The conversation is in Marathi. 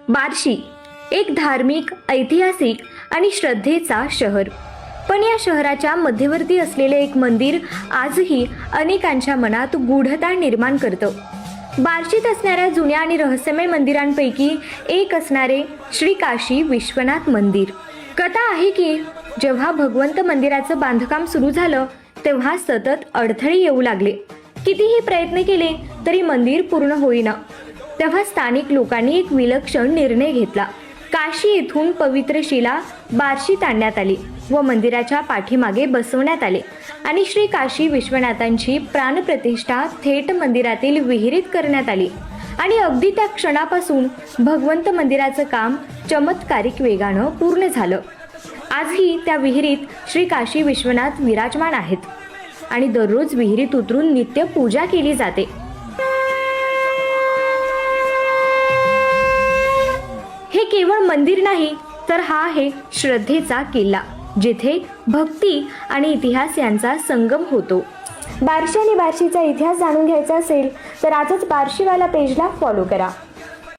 बार्शी एक धार्मिक, ऐतिहासिक आणि श्रद्धेचा शहर. पण या शहराच्या मध्यवर्ती असलेले एक मंदिर आजही अनेकांच्या मनात गूढता निर्माण करतं. बार्शीत असणाऱ्या जुन्या आणि रहस्यमय मंदिरांपैकी एक असणारे श्री काशी विश्वनाथ मंदिर. कथा आहे की जेव्हा भगवंत मंदिराचं बांधकाम सुरू झालं तेव्हा सतत अडथळे येऊ लागले. कितीही प्रयत्न केले तरी मंदिर पूर्ण होईना. तेव्हा स्थानिक लोकांनी एक विलक्षण निर्णय घेतला. काशी येथून पवित्र शिला बार्शीत आणण्यात आली व मंदिराच्या पाठीमागे बसवण्यात आले आणि श्री काशी विश्वनाथांची प्राणप्रतिष्ठा थेट मंदिरातील विहिरीत करण्यात आली. आणि अगदी त्या क्षणापासून भगवंत मंदिराचं काम चमत्कारिक वेगानं पूर्ण झालं. आजही त्या विहिरीत श्री काशी विश्वनाथ विराजमान आहेत आणि दररोज विहिरीत उतरून नित्य पूजा केली जाते. हे केवळ मंदिर नाही तर हा आहे श्रद्धेचा किल्ला, जिथे भक्ती आणि इतिहास यांचा संगम होतो. बार्शी आणि बार्शीचा इतिहास जाणून घ्यायचा असेल तर आजच बार्शीवाला पेजला फॉलो करा.